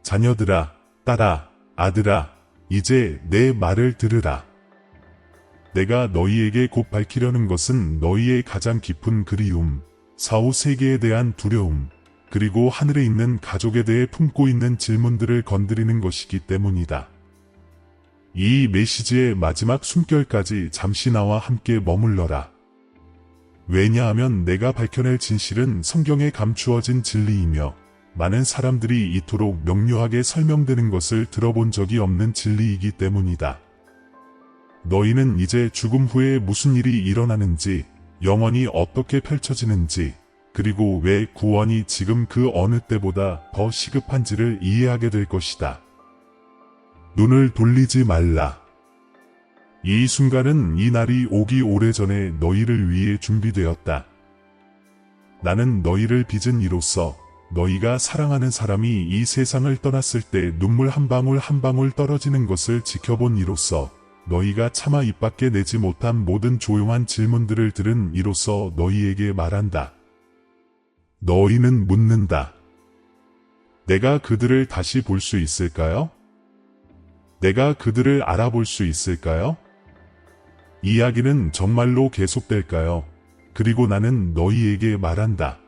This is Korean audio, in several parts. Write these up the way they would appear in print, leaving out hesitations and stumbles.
자녀들아, 딸아, 아들아, 이제 내 말을 들으라. 내가 너희에게 곧 밝히려는 것은 너희의 가장 깊은 그리움, 사후 세계에 대한 두려움, 그리고 하늘에 있는 가족에 대해 품고 있는 질문들을 건드리는 것이기 때문이다. 이 메시지의 마지막 숨결까지 잠시 나와 함께 머물러라. 왜냐하면 내가 밝혀낼 진실은 성경에 감추어진 진리이며 많은 사람들이 이토록 명료하게 설명되는 것을 들어본 적이 없는 진리이기 때문이다. 너희는 이제 죽음 후에 무슨 일이 일어나는지, 영원히 어떻게 펼쳐지는지, 그리고 왜 구원이 지금 그 어느 때보다 더 시급한지를 이해하게 될 것이다. 눈을 돌리지 말라. 이 순간은 이 날이 오기 오래전에 너희를 위해 준비되었다. 나는 너희를 빚은 이로써 너희가 사랑하는 사람이 이 세상을 떠났을 때 눈물 한 방울 한 방울 떨어지는 것을 지켜본 이로써 너희가 차마 입 밖에 내지 못한 모든 조용한 질문들을 들은 이로써 너희에게 말한다. 너희는 묻는다. 내가 그들을 다시 볼 수 있을까요? 내가 그들을 알아볼 수 있을까요? 이야기는 정말로 계속될까요? 그리고 나는 너희에게 말한다.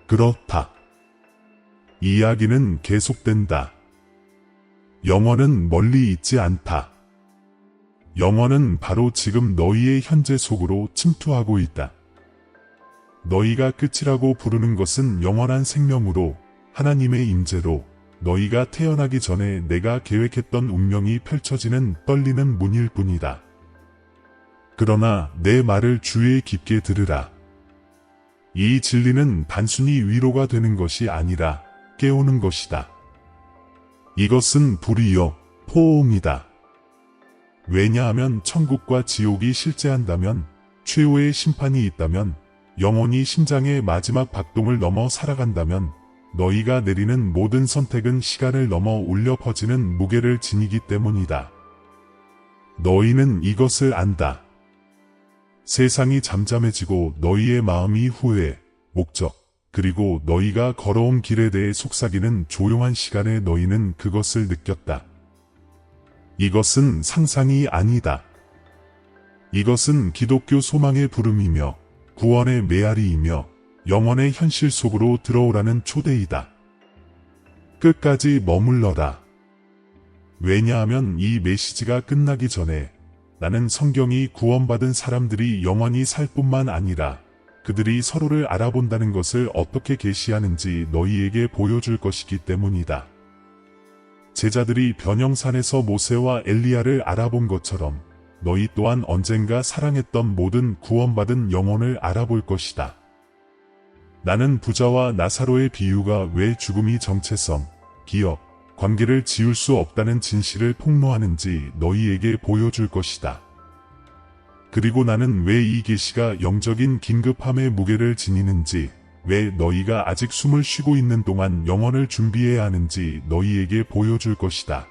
그렇다. 이야기는 계속된다. 영원은 멀리 있지 않다. 영원은 바로 지금 너희의 현재 속으로 침투하고 있다. 너희가 끝이라고 부르는 것은 영원한 생명으로, 하나님의 임재로, 너희가 태어나기 전에 내가 계획했던 운명이 펼쳐지는 떨리는 문일 뿐이다. 그러나 내 말을 주의 깊게 들으라. 이 진리는 단순히 위로가 되는 것이 아니라 깨우는 것이다. 이것은 불이요, 포옹이다. 왜냐하면 천국과 지옥이 실제한다면, 최후의 심판이 있다면, 영혼이 심장의 마지막 박동을 넘어 살아간다면, 너희가 내리는 모든 선택은 시간을 넘어 울려 퍼지는 무게를 지니기 때문이다. 너희는 이것을 안다. 세상이 잠잠해지고 너희의 마음이 후회, 목적, 그리고 너희가 걸어온 길에 대해 속삭이는 조용한 시간에 너희는 그것을 느꼈다. 이것은 상상이 아니다. 이것은 기독교 소망의 부름이며 구원의 메아리이며 영원의 현실 속으로 들어오라는 초대이다. 끝까지 머물러라. 왜냐하면 이 메시지가 끝나기 전에 나는 성경이 구원받은 사람들이 영원히 살 뿐만 아니라 그들이 서로를 알아본다는 것을 어떻게 계시하는지 너희에게 보여줄 것이기 때문이다. 제자들이 변형산에서 모세와 엘리야를 알아본 것처럼 너희 또한 언젠가 사랑했던 모든 구원받은 영혼을 알아볼 것이다. 나는 부자와 나사로의 비유가 왜 죽음이 정체성, 기억, 관계를 지울 수 없다는 진실을 폭로하는지 너희에게 보여줄 것이다. 그리고 나는 왜 이 계시가 영적인 긴급함의 무게를 지니는지, 왜 너희가 아직 숨을 쉬고 있는 동안 영혼을 준비해야 하는지 너희에게 보여줄 것이다.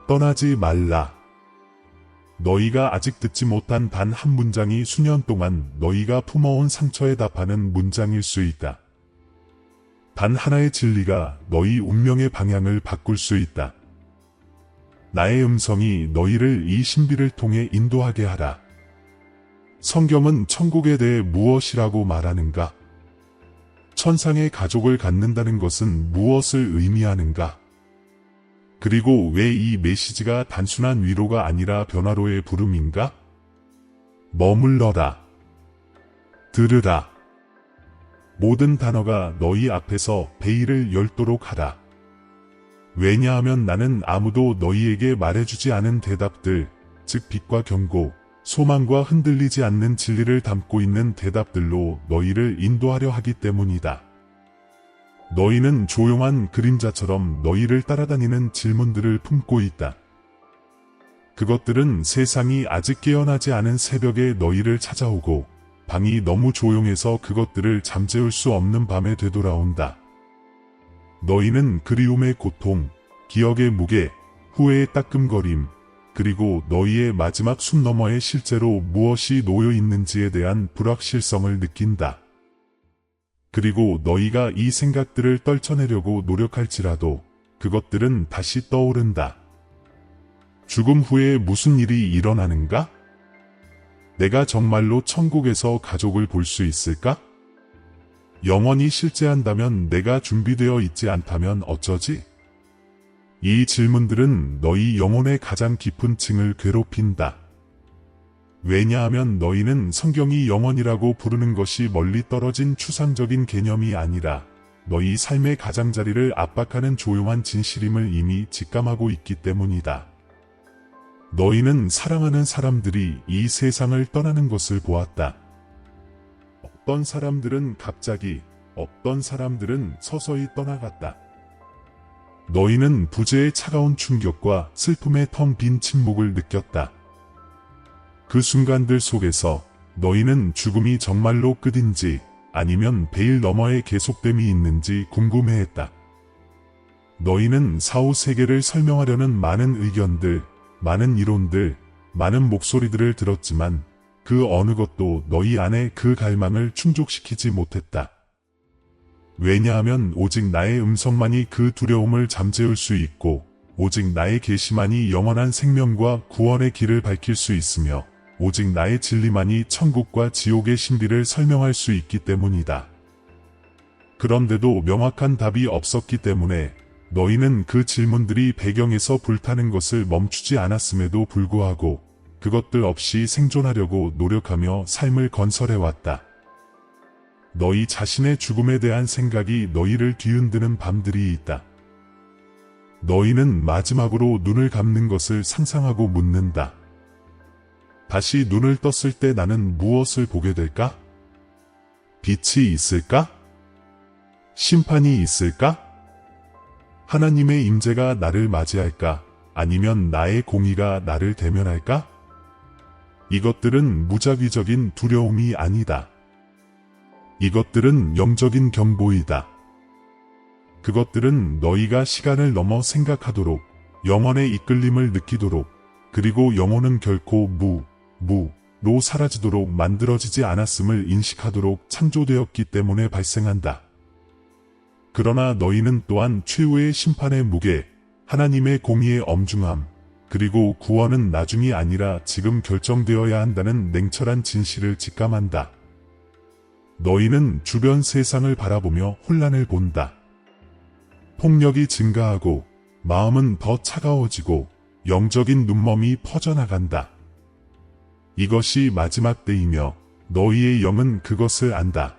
떠나지 말라. 너희가 아직 듣지 못한 단 한 문장이 수년 동안 너희가 품어온 상처에 답하는 문장일 수 있다. 단 하나의 진리가 너희 운명의 방향을 바꿀 수 있다. 나의 음성이 너희를 이 신비를 통해 인도하게 하라. 성경은 천국에 대해 무엇이라고 말하는가? 천상의 가족을 갖는다는 것은 무엇을 의미하는가? 그리고 왜 이 메시지가 단순한 위로가 아니라 변화로의 부름인가? 머물러라. 들으라. 모든 단어가 너희 앞에서 베일을 열도록 하라. 왜냐하면 나는 아무도 너희에게 말해주지 않은 대답들, 즉 빛과 경고, 소망과 흔들리지 않는 진리를 담고 있는 대답들로 너희를 인도하려 하기 때문이다. 너희는 조용한 그림자처럼 너희를 따라다니는 질문들을 품고 있다. 그것들은 세상이 아직 깨어나지 않은 새벽에 너희를 찾아오고 방이 너무 조용해서 그것들을 잠재울 수 없는 밤에 되돌아온다. 너희는 그리움의 고통, 기억의 무게, 후회의 따끔거림, 그리고 너희의 마지막 숨 너머에 실제로 무엇이 놓여 있는지에 대한 불확실성을 느낀다. 그리고 너희가 이 생각들을 떨쳐내려고 노력할지라도 그것들은 다시 떠오른다. 죽음 후에 무슨 일이 일어나는가? 내가 정말로 천국에서 가족을 볼 수 있을까? 영원히 실제한다면 내가 준비되어 있지 않다면 어쩌지? 이 질문들은 너희 영혼의 가장 깊은 층을 괴롭힌다. 왜냐하면 너희는 성경이 영원이라고 부르는 것이 멀리 떨어진 추상적인 개념이 아니라 너희 삶의 가장자리를 압박하는 조용한 진실임을 이미 직감하고 있기 때문이다. 너희는 사랑하는 사람들이 이 세상을 떠나는 것을 보았다. 어떤 사람들은 갑자기, 어떤 사람들은 서서히 떠나갔다. 너희는 부재의 차가운 충격과 슬픔의 텅 빈 침묵을 느꼈다. 그 순간들 속에서 너희는 죽음이 정말로 끝인지 아니면 베일 너머에 계속됨이 있는지 궁금해했다. 너희는 사후 세계를 설명하려는 많은 의견들, 많은 이론들, 많은 목소리들을 들었지만 그 어느 것도 너희 안에 그 갈망을 충족시키지 못했다. 왜냐하면 오직 나의 음성만이 그 두려움을 잠재울 수 있고 오직 나의 계시만이 영원한 생명과 구원의 길을 밝힐 수 있으며 오직 나의 진리만이 천국과 지옥의 신비를 설명할 수 있기 때문이다. 그런데도 명확한 답이 없었기 때문에 너희는 그 질문들이 배경에서 불타는 것을 멈추지 않았음에도 불구하고 그것들 없이 생존하려고 노력하며 삶을 건설해왔다. 너희 자신의 죽음에 대한 생각이 너희를 뒤흔드는 밤들이 있다. 너희는 마지막으로 눈을 감는 것을 상상하고 묻는다. 다시 눈을 떴을 때 나는 무엇을 보게 될까? 빛이 있을까? 심판이 있을까? 하나님의 임재가 나를 맞이할까? 아니면 나의 공의가 나를 대면할까? 이것들은 무작위적인 두려움이 아니다. 이것들은 영적인 경보이다. 그것들은 너희가 시간을 넘어 생각하도록, 영혼의 이끌림을 느끼도록, 그리고 영혼은 결코 무로 사라지도록 만들어지지 않았음을 인식하도록 창조되었기 때문에 발생한다. 그러나 너희는 또한 최후의 심판의 무게, 하나님의 공의의 엄중함, 그리고 구원은 나중이 아니라 지금 결정되어야 한다는 냉철한 진실을 직감한다. 너희는 주변 세상을 바라보며 혼란을 본다. 폭력이 증가하고 마음은 더 차가워지고 영적인 눈먼이 퍼져나간다. 이것이 마지막 때이며 너희의 영은 그것을 안다.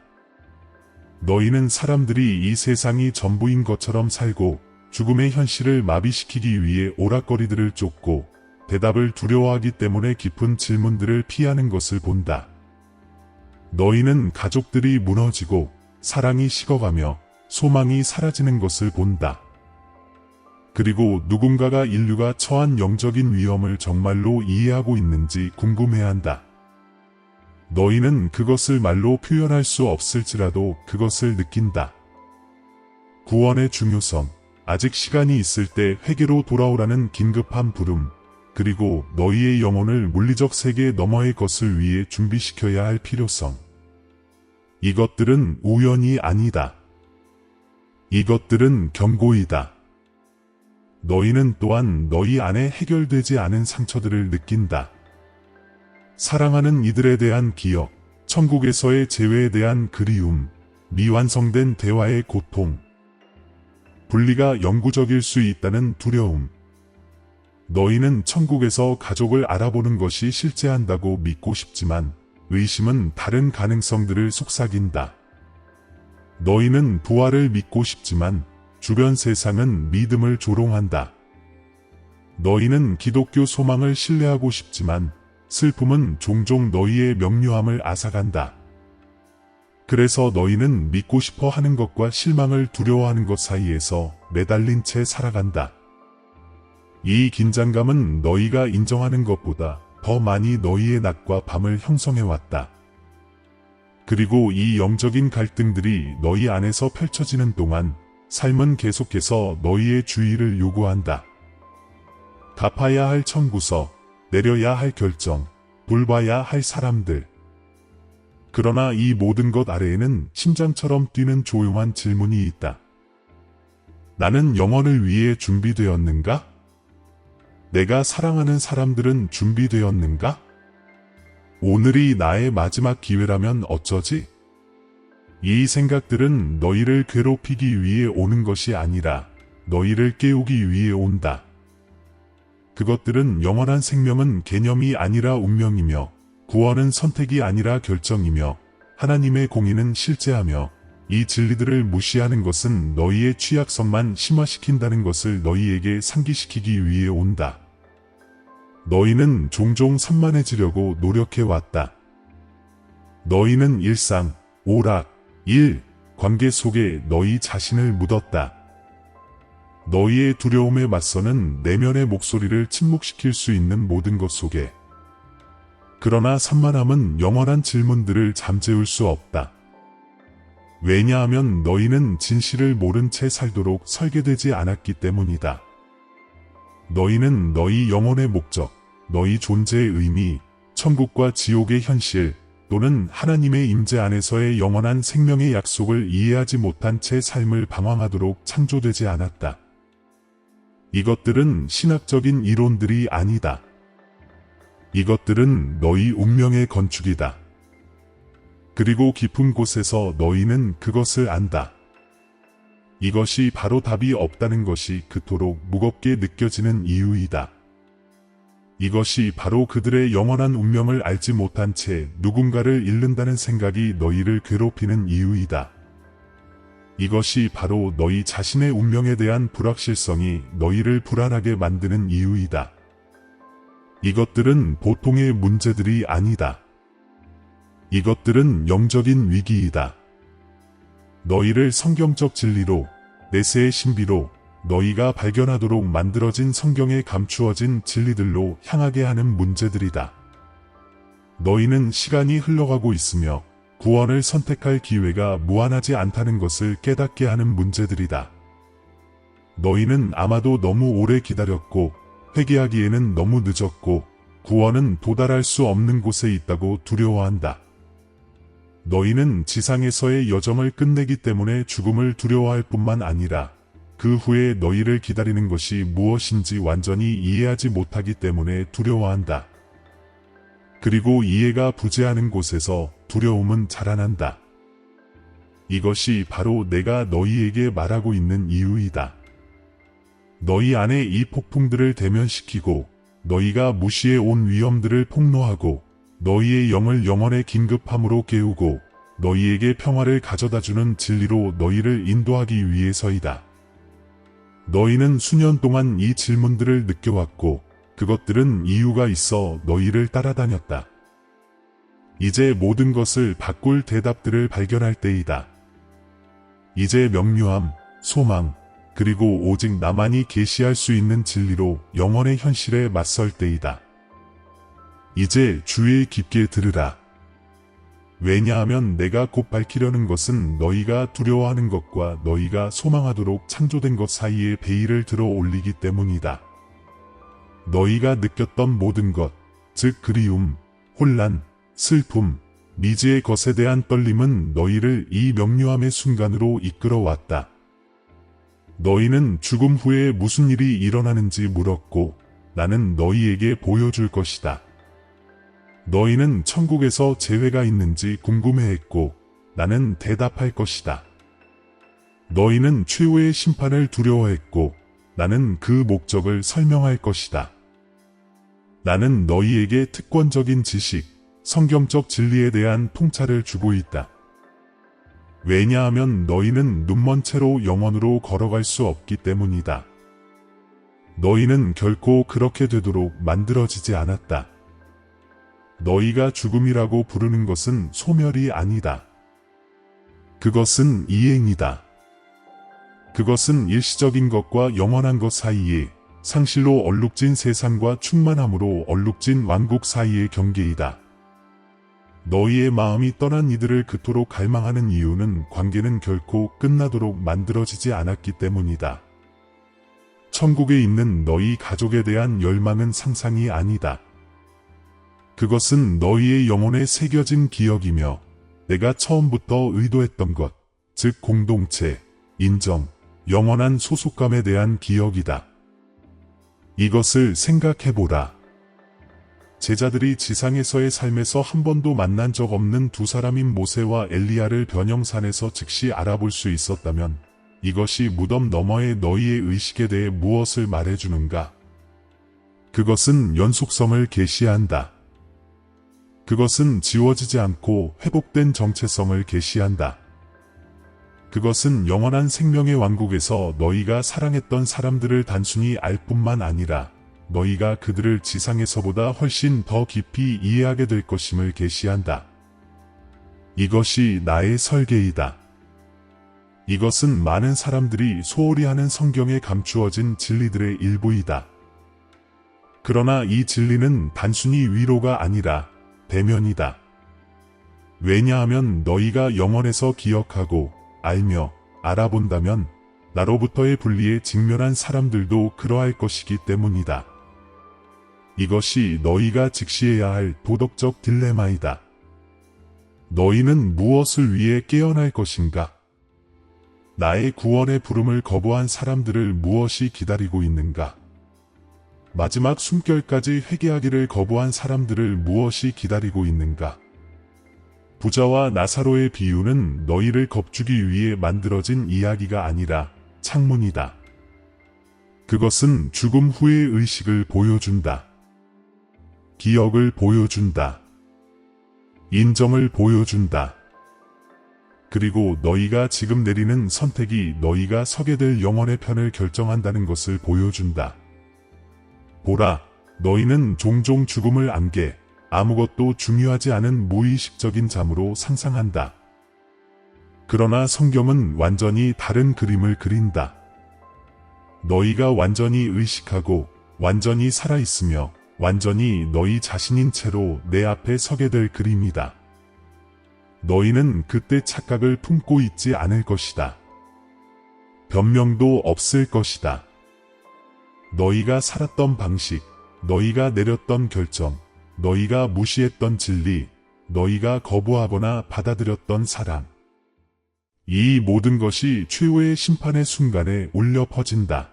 너희는 사람들이 이 세상이 전부인 것처럼 살고 죽음의 현실을 마비시키기 위해 오락거리들을 쫓고 대답을 두려워하기 때문에 깊은 질문들을 피하는 것을 본다. 너희는 가족들이 무너지고 사랑이 식어가며 소망이 사라지는 것을 본다. 그리고 누군가가 인류가 처한 영적인 위험을 정말로 이해하고 있는지 궁금해한다. 너희는 그것을 말로 표현할 수 없을지라도 그것을 느낀다. 구원의 중요성, 아직 시간이 있을 때 회개로 돌아오라는 긴급한 부름, 그리고 너희의 영혼을 물리적 세계 너머의 것을 위해 준비시켜야 할 필요성. 이것들은 우연이 아니다. 이것들은 경고이다. 너희는 또한 너희 안에 해결되지 않은 상처들을 느낀다. 사랑하는 이들에 대한 기억, 천국에서의 재회에 대한 그리움, 미완성된 대화의 고통, 분리가 영구적일 수 있다는 두려움. 너희는 천국에서 가족을 알아보는 것이 실제한다고 믿고 싶지만 의심은 다른 가능성들을 속삭인다. 너희는 부활을 믿고 싶지만 주변 세상은 믿음을 조롱한다. 너희는 기독교 소망을 신뢰하고 싶지만 슬픔은 종종 너희의 명료함을 앗아간다. 그래서 너희는 믿고 싶어 하는 것과 실망을 두려워하는 것 사이에서 매달린 채 살아간다. 이 긴장감은 너희가 인정하는 것보다 더 많이 너희의 낮과 밤을 형성해왔다. 그리고 이 영적인 갈등들이 너희 안에서 펼쳐지는 동안 삶은 계속해서 너희의 주의를 요구한다. 갚아야 할 청구서, 내려야 할 결정, 돌봐야 할 사람들. 그러나 이 모든 것 아래에는 심장처럼 뛰는 조용한 질문이 있다. 나는 영원을 위해 준비되었는가? 내가 사랑하는 사람들은 준비되었는가? 오늘이 나의 마지막 기회라면 어쩌지? 이 생각들은 너희를 괴롭히기 위해 오는 것이 아니라 너희를 깨우기 위해 온다. 그것들은 영원한 생명은 개념이 아니라 운명이며 구원은 선택이 아니라 결정이며 하나님의 공의는 실제하며 이 진리들을 무시하는 것은 너희의 취약성만 심화시킨다는 것을 너희에게 상기시키기 위해 온다. 너희는 종종 산만해지려고 노력해왔다. 너희는 일상, 오락, 일, 관계 속에 너희 자신을 묻었다. 너희의 두려움에 맞서는 내면의 목소리를 침묵시킬 수 있는 모든 것 속에. 그러나 산만함은 영원한 질문들을 잠재울 수 없다. 왜냐하면 너희는 진실을 모른 채 살도록 설계되지 않았기 때문이다. 너희는 너희 영혼의 목적, 너희 존재의 의미, 천국과 지옥의 현실, 또는 하나님의 임재 안에서의 영원한 생명의 약속을 이해하지 못한 채 삶을 방황하도록 창조되지 않았다. 이것들은 신학적인 이론들이 아니다. 이것들은 너희 운명의 건축이다. 그리고 깊은 곳에서 너희는 그것을 안다. 이것이 바로 답이 없다는 것이 그토록 무겁게 느껴지는 이유이다. 이것이 바로 그들의 영원한 운명을 알지 못한 채 누군가를 잃는다는 생각이 너희를 괴롭히는 이유이다. 이것이 바로 너희 자신의 운명에 대한 불확실성이 너희를 불안하게 만드는 이유이다. 이것들은 보통의 문제들이 아니다. 이것들은 영적인 위기이다. 너희를 성경적 진리로, 내세의 신비로, 너희가 발견하도록 만들어진 성경에 감추어진 진리들로 향하게 하는 문제들이다. 너희는 시간이 흘러가고 있으며 구원을 선택할 기회가 무한하지 않다는 것을 깨닫게 하는 문제들이다. 너희는 아마도 너무 오래 기다렸고 회개하기에는 너무 늦었고 구원은 도달할 수 없는 곳에 있다고 두려워한다. 너희는 지상에서의 여정을 끝내기 때문에 죽음을 두려워할 뿐만 아니라 그 후에 너희를 기다리는 것이 무엇인지 완전히 이해하지 못하기 때문에 두려워한다. 그리고 이해가 부재하는 곳에서 두려움은 자라난다. 이것이 바로 내가 너희에게 말하고 있는 이유이다. 너희 안에 이 폭풍들을 대면시키고 너희가 무시해 온 위험들을 폭로하고 너희의 영을 영원의 긴급함으로 깨우고 너희에게 평화를 가져다주는 진리로 너희를 인도하기 위해서이다. 너희는 수년 동안 이 질문들을 느껴왔고 그것들은 이유가 있어 너희를 따라다녔다. 이제 모든 것을 바꿀 대답들을 발견할 때이다. 이제 명료함, 소망, 그리고 오직 나만이 계시할 수 있는 진리로 영원의 현실에 맞설 때이다. 이제 주의 깊게 들으라. 왜냐하면 내가 곧 밝히려는 것은 너희가 두려워하는 것과 너희가 소망하도록 창조된 것 사이에 베일을 들어 올리기 때문이다. 너희가 느꼈던 모든 것, 즉 그리움, 혼란, 슬픔, 미지의 것에 대한 떨림은 너희를 이 명료함의 순간으로 이끌어왔다. 너희는 죽음 후에 무슨 일이 일어나는지 물었고 나는 너희에게 보여줄 것이다. 너희는 천국에서 재회가 있는지 궁금해했고 나는 대답할 것이다. 너희는 최후의 심판을 두려워했고 나는 그 목적을 설명할 것이다. 나는 너희에게 특권적인 지식, 성경적 진리에 대한 통찰을 주고 있다. 왜냐하면 너희는 눈먼 채로 영원으로 걸어갈 수 없기 때문이다. 너희는 결코 그렇게 되도록 만들어지지 않았다. 너희가 죽음이라고 부르는 것은 소멸이 아니다. 그것은 이행이다. 그것은 일시적인 것과 영원한 것 사이에 상실로 얼룩진 세상과 충만함으로 얼룩진 왕국 사이의 경계이다. 너희의 마음이 떠난 이들을 그토록 갈망하는 이유는 관계는 결코 끝나도록 만들어지지 않았기 때문이다. 천국에 있는 너희 가족에 대한 열망은 상상이 아니다. 그것은 너희의 영혼에 새겨진 기억이며 내가 처음부터 의도했던 것, 즉 공동체, 인정, 영원한 소속감에 대한 기억이다. 이것을 생각해보라. 제자들이 지상에서의 삶에서 한 번도 만난 적 없는 두 사람인 모세와 엘리야를 변형산에서 즉시 알아볼 수 있었다면 이것이 무덤 너머의 너희의 의식에 대해 무엇을 말해주는가? 그것은 연속성을 계시한다. 그것은 지워지지 않고 회복된 정체성을 계시한다. 그것은 영원한 생명의 왕국에서 너희가 사랑했던 사람들을 단순히 알 뿐만 아니라 너희가 그들을 지상에서보다 훨씬 더 깊이 이해하게 될 것임을 계시한다. 이것이 나의 설계이다. 이것은 많은 사람들이 소홀히 하는 성경에 감추어진 진리들의 일부이다. 그러나 이 진리는 단순히 위로가 아니라 대면이다. 왜냐하면 너희가 영원에서 기억하고 알며 알아본다면 나로부터의 분리에 직면한 사람들도 그러할 것이기 때문이다. 이것이 너희가 직시해야 할 도덕적 딜레마이다. 너희는 무엇을 위해 깨어날 것인가? 나의 구원의 부름을 거부한 사람들을 무엇이 기다리고 있는가? 마지막 숨결까지 회개하기를 거부한 사람들을 무엇이 기다리고 있는가? 부자와 나사로의 비유는 너희를 겁주기 위해 만들어진 이야기가 아니라 창문이다. 그것은 죽음 후의 의식을 보여준다. 기억을 보여준다. 인정을 보여준다. 그리고 너희가 지금 내리는 선택이 너희가 서게 될 영혼의 편을 결정한다는 것을 보여준다. 보라, 너희는 종종 죽음을 안개, 아무것도 중요하지 않은 무의식적인 잠으로 상상한다. 그러나 성경은 완전히 다른 그림을 그린다. 너희가 완전히 의식하고 완전히 살아있으며 완전히 너희 자신인 채로 내 앞에 서게 될 그림이다. 너희는 그때 착각을 품고 있지 않을 것이다. 변명도 없을 것이다. 너희가 살았던 방식, 너희가 내렸던 결정, 너희가 무시했던 진리, 너희가 거부하거나 받아들였던 사랑. 이 모든 것이 최후의 심판의 순간에 울려 퍼진다.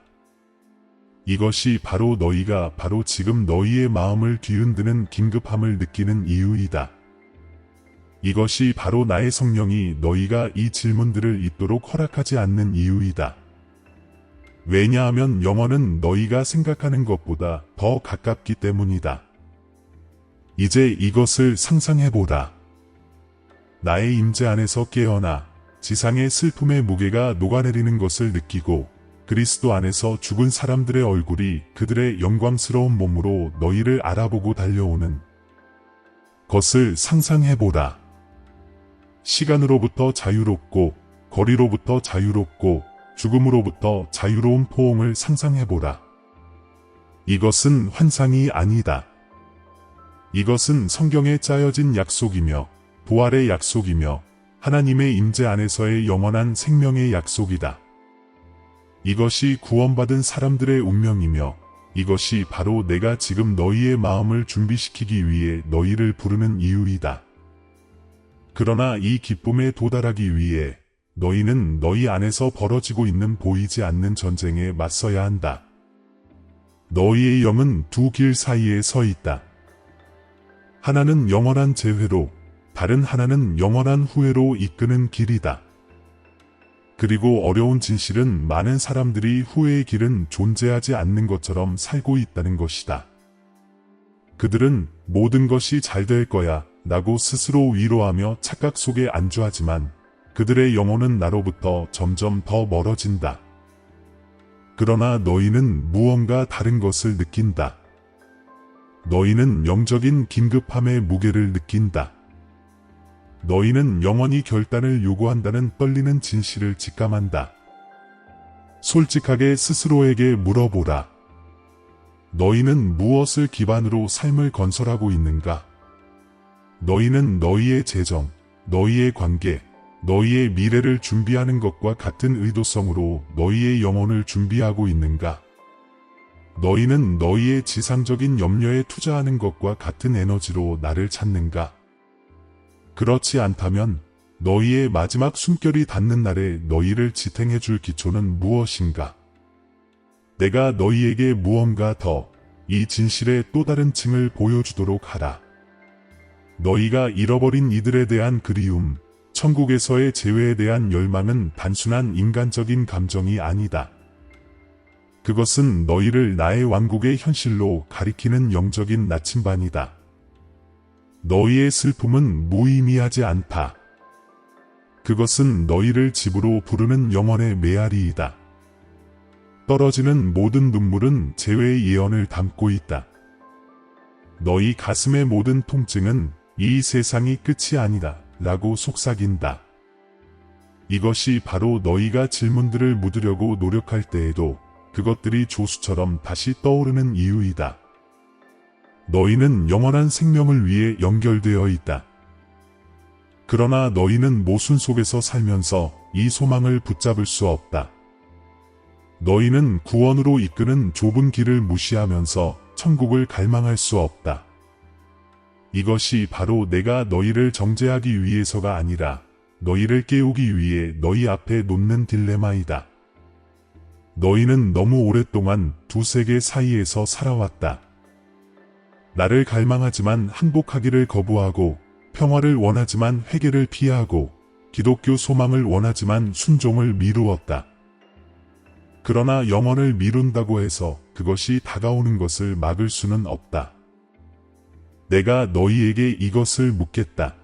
이것이 바로 너희가 바로 지금 너희의 마음을 뒤흔드는 긴급함을 느끼는 이유이다. 이것이 바로 나의 성령이 너희가 이 질문들을 잊도록 허락하지 않는 이유이다. 왜냐하면 영원은 너희가 생각하는 것보다 더 가깝기 때문이다. 이제 이것을 상상해보라. 나의 임재 안에서 깨어나 지상의 슬픔의 무게가 녹아내리는 것을 느끼고 그리스도 안에서 죽은 사람들의 얼굴이 그들의 영광스러운 몸으로 너희를 알아보고 달려오는 것을 상상해보라. 시간으로부터 자유롭고 거리로부터 자유롭고 죽음으로부터 자유로운 포옹을 상상해보라. 이것은 환상이 아니다. 이것은 성경에 짜여진 약속이며 부활의 약속이며 하나님의 임재 안에서의 영원한 생명의 약속이다. 이것이 구원받은 사람들의 운명이며 이것이 바로 내가 지금 너희의 마음을 준비시키기 위해 너희를 부르는 이유이다. 그러나 이 기쁨에 도달하기 위해 너희는 너희 안에서 벌어지고 있는 보이지 않는 전쟁에 맞서야 한다. 너희의 영은 두 길 사이에 서 있다. 하나는 영원한 재회로, 다른 하나는 영원한 후회로 이끄는 길이다. 그리고 어려운 진실은 많은 사람들이 후회의 길은 존재하지 않는 것처럼 살고 있다는 것이다. 그들은 모든 것이 잘 될 거야 라고 스스로 위로하며 착각 속에 안주하지만 그들의 영혼은 나로부터 점점 더 멀어진다. 그러나 너희는 무언가 다른 것을 느낀다. 너희는 영적인 긴급함의 무게를 느낀다. 너희는 영원히 결단을 요구한다는 떨리는 진실을 직감한다. 솔직하게 스스로에게 물어보라. 너희는 무엇을 기반으로 삶을 건설하고 있는가? 너희는 너희의 재정, 너희의 관계, 너희의 미래를 준비하는 것과 같은 의도성으로 너희의 영혼을 준비하고 있는가? 너희는 너희의 지상적인 염려에 투자하는 것과 같은 에너지로 나를 찾는가? 그렇지 않다면 너희의 마지막 숨결이 닿는 날에 너희를 지탱해 줄 기초는 무엇인가? 내가 너희에게 무언가 더 이 진실의 또 다른 층을 보여주도록 하라. 너희가 잃어버린 이들에 대한 그리움, 천국에서의 재회에 대한 열망은 단순한 인간적인 감정이 아니다. 그것은 너희를 나의 왕국의 현실로 가리키는 영적인 나침반이다. 너희의 슬픔은 무의미하지 않다. 그것은 너희를 집으로 부르는 영원의 메아리이다. 떨어지는 모든 눈물은 재회의 예언을 담고 있다. 너희 가슴의 모든 통증은 이 세상이 끝이 아니다 라고 속삭인다. 이것이 바로 너희가 질문들을 묻으려고 노력할 때에도 그것들이 조수처럼 다시 떠오르는 이유이다. 너희는 영원한 생명을 위해 연결되어 있다. 그러나 너희는 모순 속에서 살면서 이 소망을 붙잡을 수 없다. 너희는 구원으로 이끄는 좁은 길을 무시하면서 천국을 갈망할 수 없다. 이것이 바로 내가 너희를 정죄하기 위해서가 아니라 너희를 깨우기 위해 너희 앞에 놓는 딜레마이다. 너희는 너무 오랫동안 두 세계 사이에서 살아왔다. 나를 갈망하지만 항복하기를 거부하고 평화를 원하지만 회개를 피하고 기독교 소망을 원하지만 순종을 미루었다. 그러나 영원을 미룬다고 해서 그것이 다가오는 것을 막을 수는 없다. 내가 너희에게 이것을 묻겠다.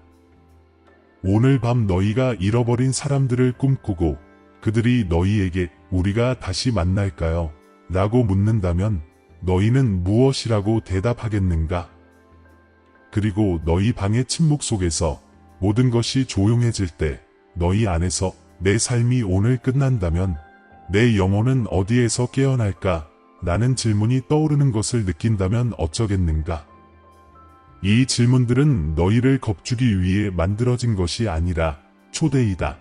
오늘 밤 너희가 잃어버린 사람들을 꿈꾸고 그들이 너희에게 우리가 다시 만날까요? 라고 묻는다면 너희는 무엇이라고 대답하겠는가? 그리고 너희 방의 침묵 속에서 모든 것이 조용해질 때 너희 안에서 내 삶이 오늘 끝난다면 내 영혼은 어디에서 깨어날까? 라는 질문이 떠오르는 것을 느낀다면 어쩌겠는가? 이 질문들은 너희를 겁주기 위해 만들어진 것이 아니라 초대이다.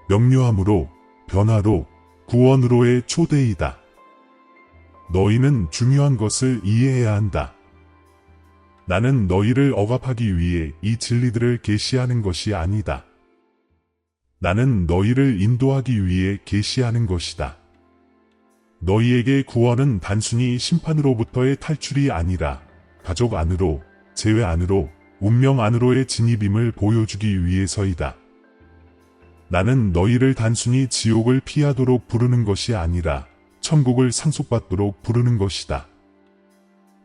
명료함으로, 변화로, 구원으로의 초대이다. 너희는 중요한 것을 이해해야 한다. 나는 너희를 억압하기 위해 이 진리들을 계시하는 것이 아니다. 나는 너희를 인도하기 위해 계시하는 것이다. 너희에게 구원은 단순히 심판으로부터의 탈출이 아니라 가족 안으로, 재회 안으로, 운명 안으로의 진입임을 보여주기 위해서이다. 나는 너희를 단순히 지옥을 피하도록 부르는 것이 아니라 천국을 상속받도록 부르는 것이다.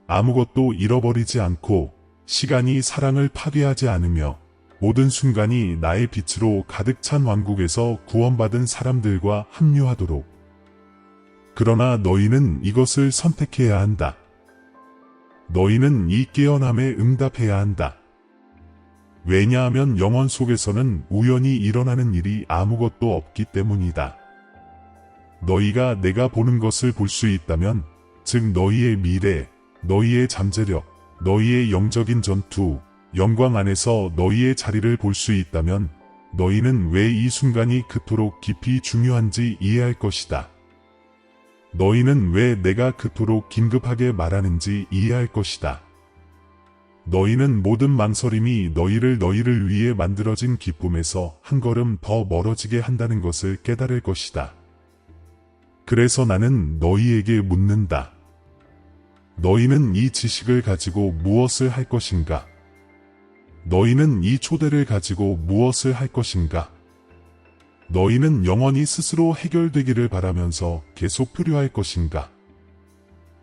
아무것도 잃어버리지 않고 시간이 사랑을 파괴하지 않으며 모든 순간이 나의 빛으로 가득 찬 왕국에서 구원받은 사람들과 합류하도록. 그러나 너희는 이것을 선택해야 한다. 너희는 이 깨어남에 응답해야 한다. 왜냐하면 영원 속에서는 우연히 일어나는 일이 아무것도 없기 때문이다. 너희가 내가 보는 것을 볼 수 있다면, 즉 너희의 미래, 너희의 잠재력, 너희의 영적인 전투, 영광 안에서 너희의 자리를 볼 수 있다면 너희는 왜 이 순간이 그토록 깊이 중요한지 이해할 것이다. 너희는 왜 내가 그토록 긴급하게 말하는지 이해할 것이다. 너희는 모든 망설임이 너희를 위해 만들어진 기쁨에서 한 걸음 더 멀어지게 한다는 것을 깨달을 것이다. 그래서 나는 너희에게 묻는다. 너희는 이 지식을 가지고 무엇을 할 것인가? 너희는 이 초대를 가지고 무엇을 할 것인가? 너희는 영원히 스스로 해결되기를 바라면서 계속 표류할 것인가?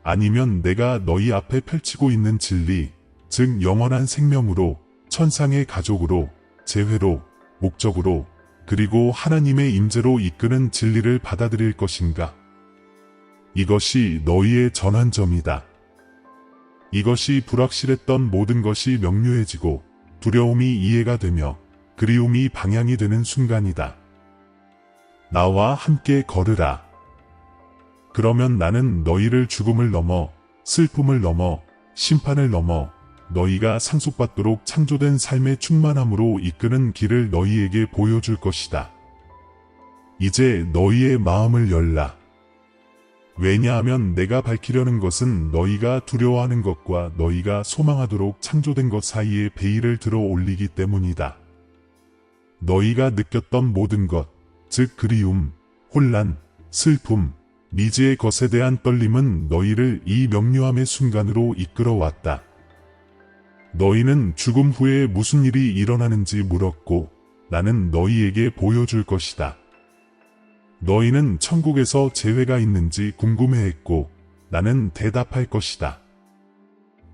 아니면 내가 너희 앞에 펼치고 있는 진리, 즉 영원한 생명으로, 천상의 가족으로, 재회로, 목적으로, 그리고 하나님의 임재로 이끄는 진리를 받아들일 것인가? 이것이 너희의 전환점이다. 이것이 불확실했던 모든 것이 명료해지고 두려움이 이해가 되며 그리움이 방향이 되는 순간이다. 나와 함께 걸으라. 그러면 나는 너희를 죽음을 넘어, 슬픔을 넘어, 심판을 넘어 너희가 상속받도록 창조된 삶의 충만함으로 이끄는 길을 너희에게 보여줄 것이다. 이제 너희의 마음을 열라. 왜냐하면 내가 밝히려는 것은 너희가 두려워하는 것과 너희가 소망하도록 창조된 것 사이에 베일을 들어 올리기 때문이다. 너희가 느꼈던 모든 것, 즉 그리움, 혼란, 슬픔, 미지의 것에 대한 떨림은 너희를 이 명료함의 순간으로 이끌어왔다. 너희는 죽음 후에 무슨 일이 일어나는지 물었고 나는 너희에게 보여줄 것이다. 너희는 천국에서 재회가 있는지 궁금해했고 나는 대답할 것이다.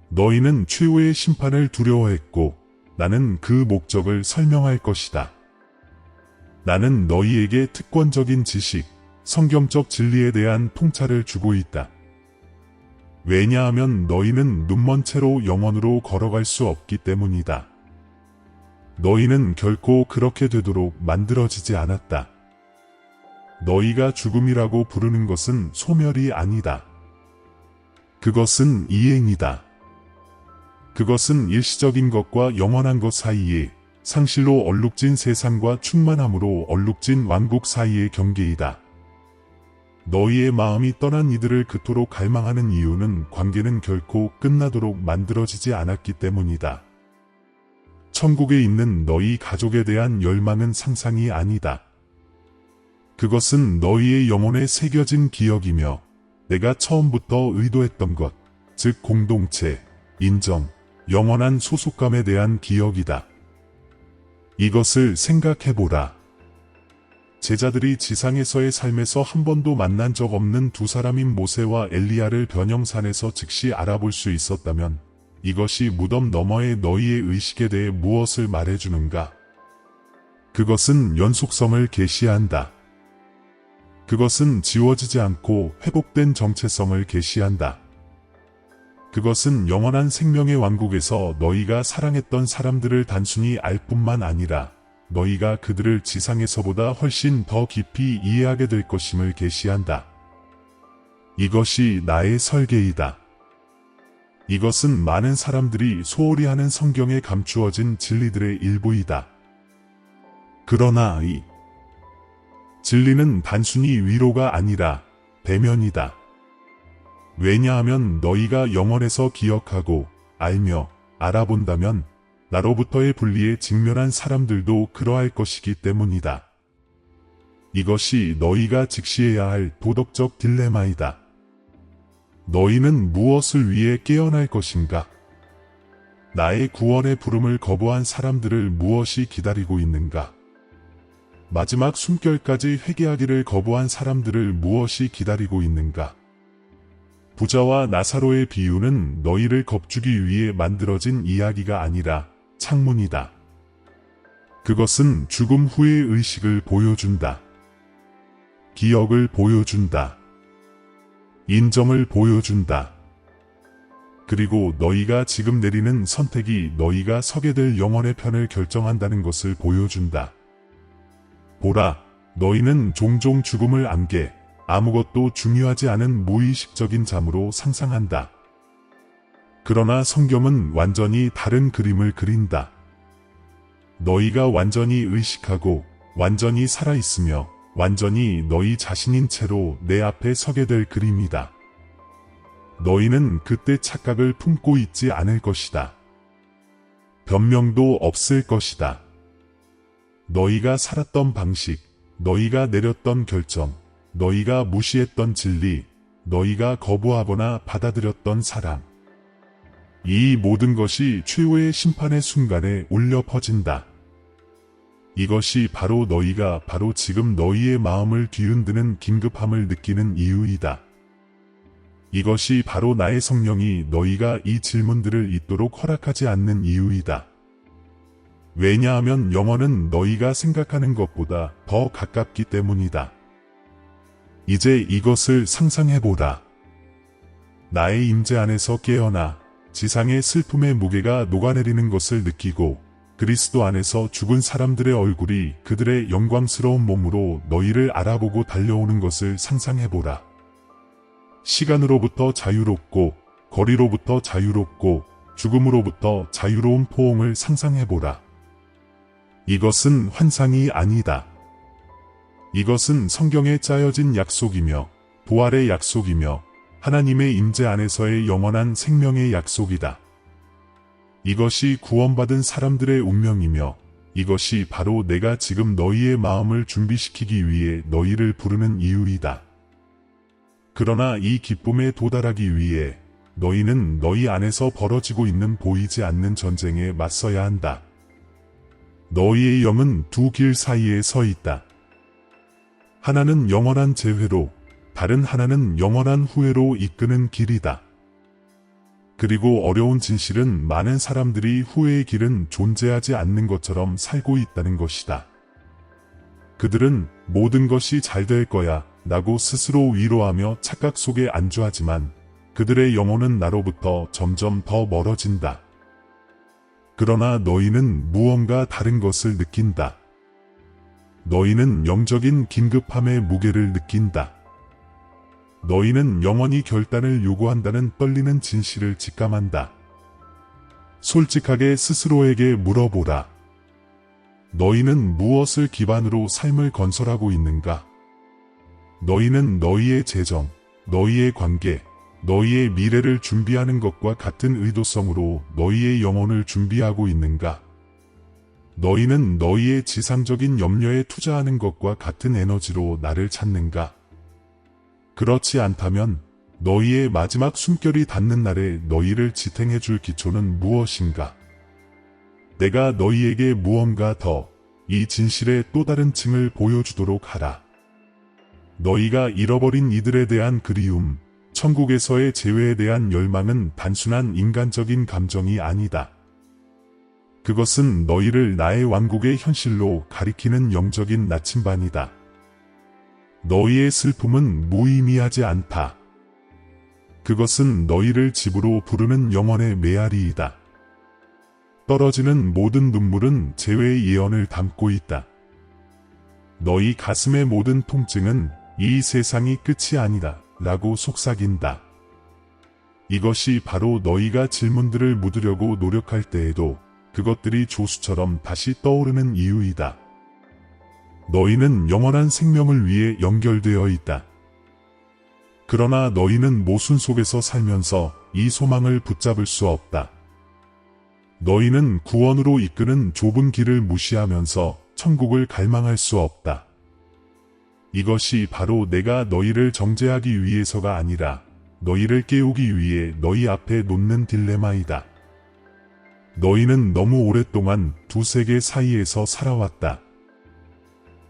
너희는 최후의 심판을 두려워했고 나는 그 목적을 설명할 것이다. 나는 너희에게 특권적인 지식, 성경적 진리에 대한 통찰을 주고 있다. 왜냐하면 너희는 눈먼 채로 영원으로 걸어갈 수 없기 때문이다. 너희는 결코 그렇게 되도록 만들어지지 않았다. 너희가 죽음이라고 부르는 것은 소멸이 아니다. 그것은 이행이다. 그것은 일시적인 것과 영원한 것 사이에 상실로 얼룩진 세상과 충만함으로 얼룩진 왕국 사이의 경계이다. 너희의 마음이 떠난 이들을 그토록 갈망하는 이유는 관계는 결코 끝나도록 만들어지지 않았기 때문이다. 천국에 있는 너희 가족에 대한 열망은 상상이 아니다. 그것은 너희의 영혼에 새겨진 기억이며 내가 처음부터 의도했던 것, 즉 공동체, 인정, 영원한 소속감에 대한 기억이다. 이것을 생각해보라. 제자들이 지상에서의 삶에서 한 번도 만난 적 없는 두 사람인 모세와 엘리야를 변형산에서 즉시 알아볼 수 있었다면 이것이 무덤 너머의 너희의 의식에 대해 무엇을 말해주는가? 그것은 연속성을 계시한다. 그것은 지워지지 않고 회복된 정체성을 계시한다. 그것은 영원한 생명의 왕국에서 너희가 사랑했던 사람들을 단순히 알 뿐만 아니라 너희가 그들을 지상에서보다 훨씬 더 깊이 이해하게 될 것임을 계시한다. 이것이 나의 설계이다. 이것은 많은 사람들이 소홀히 하는 성경에 감추어진 진리들의 일부이다. 그러나 이 진리는 단순히 위로가 아니라 대면이다. 왜냐하면 너희가 영원에서 기억하고 알며 알아본다면 나로부터의 분리에 직면한 사람들도 그러할 것이기 때문이다. 이것이 너희가 직시해야 할 도덕적 딜레마이다. 너희는 무엇을 위해 깨어날 것인가? 나의 구원의 부름을 거부한 사람들을 무엇이 기다리고 있는가? 마지막 숨결까지 회개하기를 거부한 사람들을 무엇이 기다리고 있는가? 부자와 나사로의 비유는 너희를 겁주기 위해 만들어진 이야기가 아니라 창문이다. 그것은 죽음 후의 의식을 보여준다. 기억을 보여준다. 인정을 보여준다. 그리고 너희가 지금 내리는 선택이 너희가 서게 될 영혼의 편을 결정한다는 것을 보여준다. 보라, 너희는 종종 죽음을 안개, 아무것도 중요하지 않은 무의식적인 잠으로 상상한다. 그러나 성경은 완전히 다른 그림을 그린다. 너희가 완전히 의식하고 완전히 살아있으며 완전히 너희 자신인 채로 내 앞에 서게 될 그림이다. 너희는 그때 착각을 품고 있지 않을 것이다. 변명도 없을 것이다. 너희가 살았던 방식, 너희가 내렸던 결정, 너희가 무시했던 진리, 너희가 거부하거나 받아들였던 사랑. 이 모든 것이 최후의 심판의 순간에 울려 퍼진다. 이것이 바로 너희가 바로 지금 너희의 마음을 뒤흔드는 긴급함을 느끼는 이유이다. 이것이 바로 나의 성령이 너희가 이 질문들을 잊도록 허락하지 않는 이유이다. 왜냐하면 영원은 너희가 생각하는 것보다 더 가깝기 때문이다. 이제 이것을 상상해보라. 나의 임재 안에서 깨어나 지상의 슬픔의 무게가 녹아내리는 것을 느끼고 그리스도 안에서 죽은 사람들의 얼굴이 그들의 영광스러운 몸으로 너희를 알아보고 달려오는 것을 상상해보라. 시간으로부터 자유롭고 거리로부터 자유롭고 죽음으로부터 자유로운 포옹을 상상해보라. 이것은 환상이 아니다. 이것은 성경에 짜여진 약속이며 부활의 약속이며 하나님의 임재 안에서의 영원한 생명의 약속이다. 이것이 구원받은 사람들의 운명이며 이것이 바로 내가 지금 너희의 마음을 준비시키기 위해 너희를 부르는 이유이다. 그러나 이 기쁨에 도달하기 위해 너희는 너희 안에서 벌어지고 있는 보이지 않는 전쟁에 맞서야 한다. 너희의 영은 두 길 사이에 서 있다. 하나는 영원한 재회로, 다른 하나는 영원한 후회로 이끄는 길이다. 그리고 어려운 진실은 많은 사람들이 후회의 길은 존재하지 않는 것처럼 살고 있다는 것이다. 그들은 모든 것이 잘 될 거야 라고 스스로 위로하며 착각 속에 안주하지만 그들의 영혼은 나로부터 점점 더 멀어진다. 그러나 너희는 무언가 다른 것을 느낀다. 너희는 영적인 긴급함의 무게를 느낀다. 너희는 영원히 결단을 요구한다는 떨리는 진실을 직감한다. 솔직하게 스스로에게 물어보라. 너희는 무엇을 기반으로 삶을 건설하고 있는가? 너희는 너희의 재정, 너희의 관계, 너희의 미래를 준비하는 것과 같은 의도성으로 너희의 영혼을 준비하고 있는가? 너희는 너희의 지상적인 염려에 투자하는 것과 같은 에너지로 나를 찾는가? 그렇지 않다면 너희의 마지막 숨결이 닿는 날에 너희를 지탱해 줄 기초는 무엇인가? 내가 너희에게 무언가 더 이 진실의 또 다른 층을 보여주도록 하라. 너희가 잃어버린 이들에 대한 그리움, 천국에서의 재회에 대한 열망은 단순한 인간적인 감정이 아니다. 그것은 너희를 나의 왕국의 현실로 가리키는 영적인 나침반이다. 너희의 슬픔은 무의미하지 않다. 그것은 너희를 집으로 부르는 영원의 메아리이다. 떨어지는 모든 눈물은 재회의 예언을 담고 있다. 너희 가슴의 모든 통증은 이 세상이 끝이 아니다 라고 속삭인다. 이것이 바로 너희가 질문들을 묻으려고 노력할 때에도 그것들이 조수처럼 다시 떠오르는 이유이다. 너희는 영원한 생명을 위해 연결되어 있다. 그러나 너희는 모순 속에서 살면서 이 소망을 붙잡을 수 없다. 너희는 구원으로 이끄는 좁은 길을 무시하면서 천국을 갈망할 수 없다. 이것이 바로 내가 너희를 정죄하기 위해서가 아니라 너희를 깨우기 위해 너희 앞에 놓는 딜레마이다. 너희는 너무 오랫동안 두 세계 사이에서 살아왔다.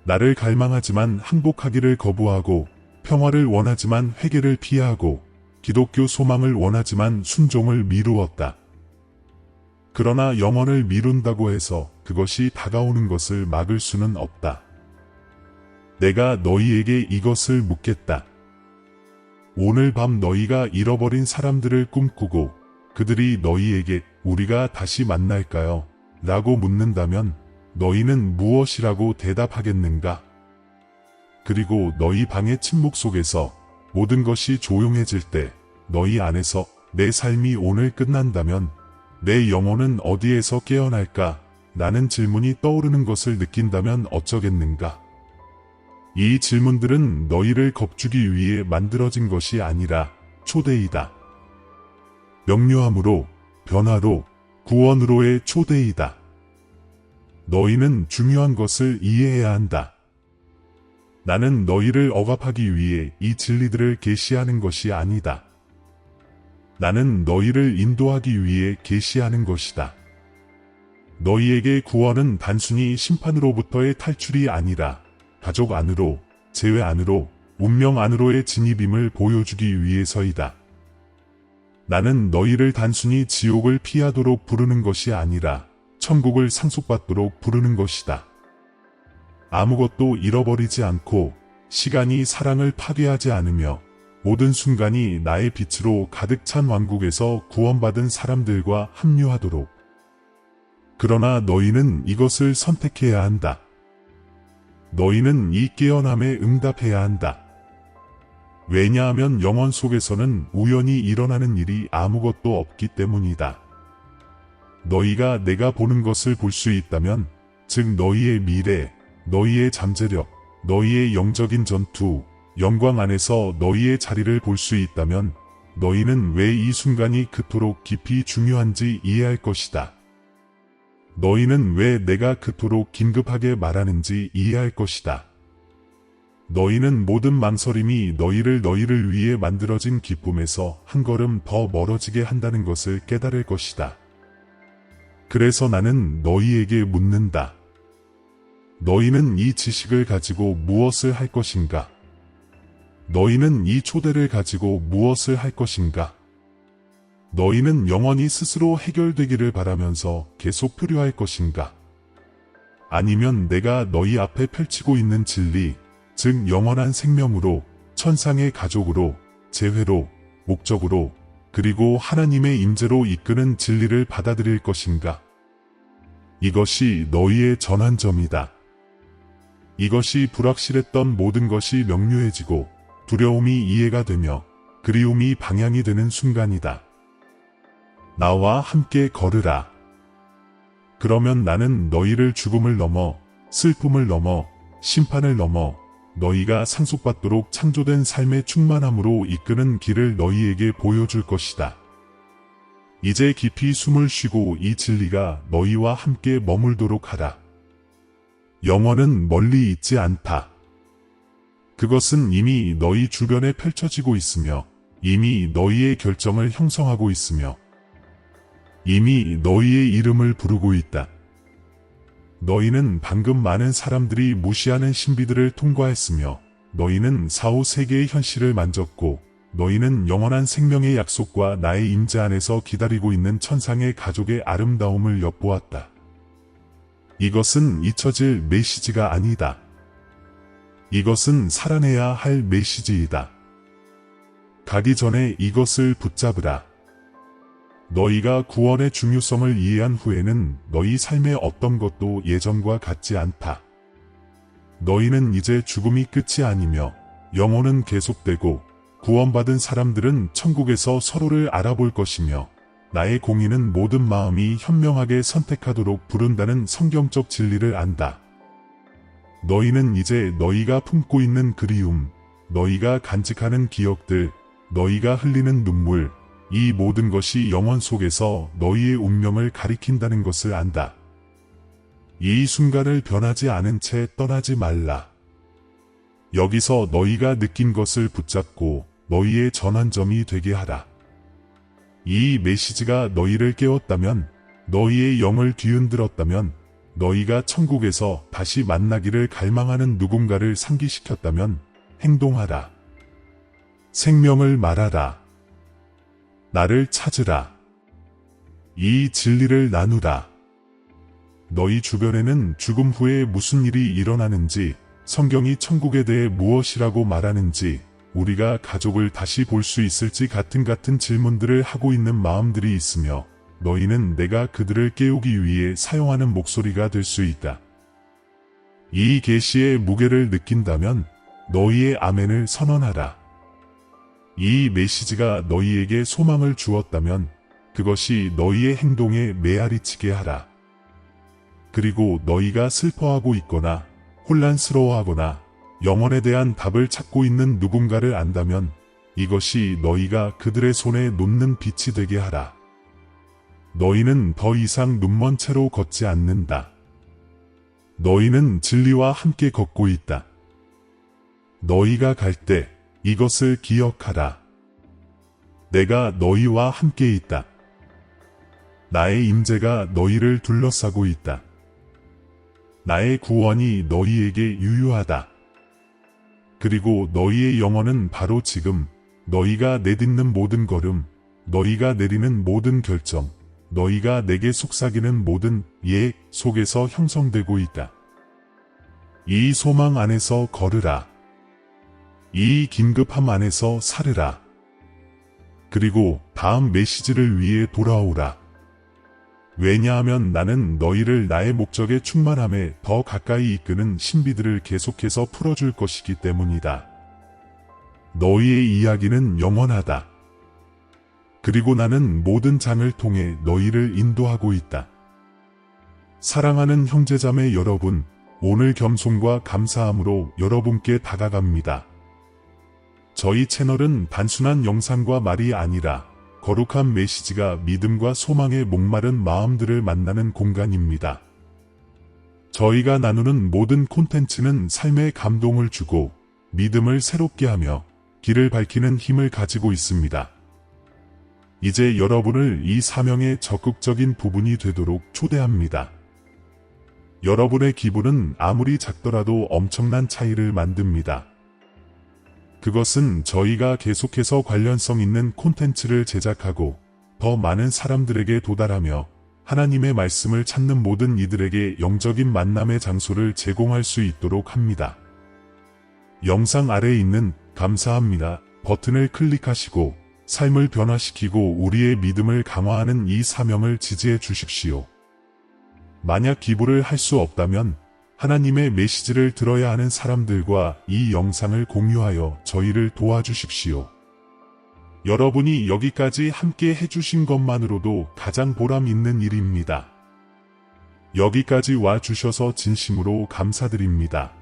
나를 갈망하지만 항복하기를 거부하고 평화를 원하지만 회개를 피하고 기독교 소망을 원하지만 순종을 미루었다. 그러나 영원을 미룬다고 해서 그것이 다가오는 것을 막을 수는 없다. 내가 너희에게 이것을 묻겠다. 오늘 밤 너희가 잃어버린 사람들을 꿈꾸고 그들이 너희에게 우리가 다시 만날까요? 라고 묻는다면 너희는 무엇이라고 대답하겠는가? 그리고 너희 방의 침묵 속에서 모든 것이 조용해질 때 너희 안에서 내 삶이 오늘 끝난다면 내 영혼은 어디에서 깨어날까? 라는 질문이 떠오르는 것을 느낀다면 어쩌겠는가? 이 질문들은 너희를 겁주기 위해 만들어진 것이 아니라 초대이다. 명료함으로, 변화로, 구원으로의 초대이다. 너희는 중요한 것을 이해해야 한다. 나는 너희를 억압하기 위해 이 진리들을 계시하는 것이 아니다. 나는 너희를 인도하기 위해 계시하는 것이다. 너희에게 구원은 단순히 심판으로부터의 탈출이 아니라 가족 안으로, 재회 안으로, 운명 안으로의 진입임을 보여주기 위해서이다. 나는 너희를 단순히 지옥을 피하도록 부르는 것이 아니라 천국을 상속받도록 부르는 것이다. 아무것도 잃어버리지 않고 시간이 사랑을 파괴하지 않으며 모든 순간이 나의 빛으로 가득 찬 왕국에서 구원받은 사람들과 합류하도록. 그러나 너희는 이것을 선택해야 한다. 너희는 이 깨어남에 응답해야 한다. 왜냐하면 영원 속에서는 우연히 일어나는 일이 아무것도 없기 때문이다. 너희가 내가 보는 것을 볼 수 있다면, 즉 너희의 미래, 너희의 잠재력, 너희의 영적인 전투, 영광 안에서 너희의 자리를 볼 수 있다면 너희는 왜 이 순간이 그토록 깊이 중요한지 이해할 것이다. 너희는 왜 내가 그토록 긴급하게 말하는지 이해할 것이다. 너희는 모든 망설임이 너희를 위해 만들어진 기쁨에서 한 걸음 더 멀어지게 한다는 것을 깨달을 것이다. 그래서 나는 너희에게 묻는다. 너희는 이 지식을 가지고 무엇을 할 것인가? 너희는 이 초대를 가지고 무엇을 할 것인가? 너희는 영원히 스스로 해결되기를 바라면서 계속 표류할 것인가? 아니면 내가 너희 앞에 펼치고 있는 진리, 즉 영원한 생명으로, 천상의 가족으로, 재회로, 목적으로, 그리고 하나님의 임재로 이끄는 진리를 받아들일 것인가? 이것이 너희의 전환점이다. 이것이 불확실했던 모든 것이 명료해지고 두려움이 이해가 되며 그리움이 방향이 되는 순간이다. 나와 함께 걸으라. 그러면 나는 너희를 죽음을 넘어, 슬픔을 넘어, 심판을 넘어 너희가 상속받도록 창조된 삶의 충만함으로 이끄는 길을 너희에게 보여줄 것이다. 이제 깊이 숨을 쉬고 이 진리가 너희와 함께 머물도록 하라. 영원은 멀리 있지 않다. 그것은 이미 너희 주변에 펼쳐지고 있으며 이미 너희의 결정을 형성하고 있으며 이미 너희의 이름을 부르고 있다. 너희는 방금 많은 사람들이 무시하는 신비들을 통과했으며 너희는 4, 5세계의 현실을 만졌고 너희는 영원한 생명의 약속과 나의 임재 안에서 기다리고 있는 천상의 가족의 아름다움을 엿보았다. 이것은 잊혀질 메시지가 아니다. 이것은 살아내야 할 메시지이다. 가기 전에 이것을 붙잡으라. 너희가 구원의 중요성을 이해한 후에는 너희 삶의 어떤 것도 예전과 같지 않다. 너희는 이제 죽음이 끝이 아니며 영혼은 계속되고 구원받은 사람들은 천국에서 서로를 알아볼 것이며 나의 공의는 모든 마음이 현명하게 선택하도록 부른다는 성경적 진리를 안다. 너희는 이제 너희가 품고 있는 그리움, 너희가 간직하는 기억들, 너희가 흘리는 눈물, 이 모든 것이 영원 속에서 너희의 운명을 가리킨다는 것을 안다. 이 순간을 변하지 않은 채 떠나지 말라. 여기서 너희가 느낀 것을 붙잡고 너희의 전환점이 되게 하라. 이 메시지가 너희를 깨웠다면, 너희의 영을 뒤흔들었다면, 너희가 천국에서 다시 만나기를 갈망하는 누군가를 상기시켰다면 행동하라. 생명을 말하라. 나를 찾으라. 이 진리를 나누라. 너희 주변에는 죽음 후에 무슨 일이 일어나는지, 성경이 천국에 대해 무엇이라고 말하는지, 우리가 가족을 다시 볼 수 있을지 같은 질문들을 하고 있는 마음들이 있으며 너희는 내가 그들을 깨우기 위해 사용하는 목소리가 될 수 있다. 이 계시의 무게를 느낀다면 너희의 아멘을 선언하라. 이 메시지가 너희에게 소망을 주었다면 그것이 너희의 행동에 메아리치게 하라. 그리고 너희가 슬퍼하고 있거나 혼란스러워하거나 영혼에 대한 답을 찾고 있는 누군가를 안다면 이것이 너희가 그들의 손에 놓는 빛이 되게 하라. 너희는 더 이상 눈먼 채로 걷지 않는다. 너희는 진리와 함께 걷고 있다. 너희가 갈 때 이것을 기억하라. 내가 너희와 함께 있다. 나의 임재가 너희를 둘러싸고 있다. 나의 구원이 너희에게 유효하다. 그리고 너희의 영혼은 바로 지금 너희가 내딛는 모든 걸음, 너희가 내리는 모든 결정, 너희가 내게 속삭이는 모든 예 속에서 형성되고 있다. 이 소망 안에서 걸으라. 이 긴급함 안에서 살으라. 그리고 다음 메시지를 위해 돌아오라. 왜냐하면 나는 너희를 나의 목적의 충만함에 더 가까이 이끄는 신비들을 계속해서 풀어줄 것이기 때문이다. 너희의 이야기는 영원하다. 그리고 나는 모든 장을 통해 너희를 인도하고 있다. 사랑하는 형제자매 여러분, 오늘 겸손과 감사함으로 여러분께 다가갑니다. 저희 채널은 단순한 영상과 말이 아니라 거룩한 메시지가 믿음과 소망의 목마른 마음들을 만나는 공간입니다. 저희가 나누는 모든 콘텐츠는 삶에 감동을 주고 믿음을 새롭게 하며 길을 밝히는 힘을 가지고 있습니다. 이제 여러분을 이 사명의 적극적인 부분이 되도록 초대합니다. 여러분의 기부는 아무리 작더라도 엄청난 차이를 만듭니다. 그것은 저희가 계속해서 관련성 있는 콘텐츠를 제작하고 더 많은 사람들에게 도달하며 하나님의 말씀을 찾는 모든 이들에게 영적인 만남의 장소를 제공할 수 있도록 합니다. 영상 아래에 있는 감사합니다 버튼을 클릭하시고 삶을 변화시키고 우리의 믿음을 강화하는 이 사명을 지지해 주십시오. 만약 기부를 할 수 없다면 하나님의 메시지를 들어야 하는 사람들과 이 영상을 공유하여 저희를 도와주십시오. 여러분이 여기까지 함께 해주신 것만으로도 가장 보람 있는 일입니다. 여기까지 와주셔서 진심으로 감사드립니다.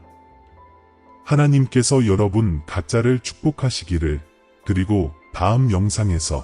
하나님께서 여러분 각자를 축복하시기를. 그리고 다음 영상에서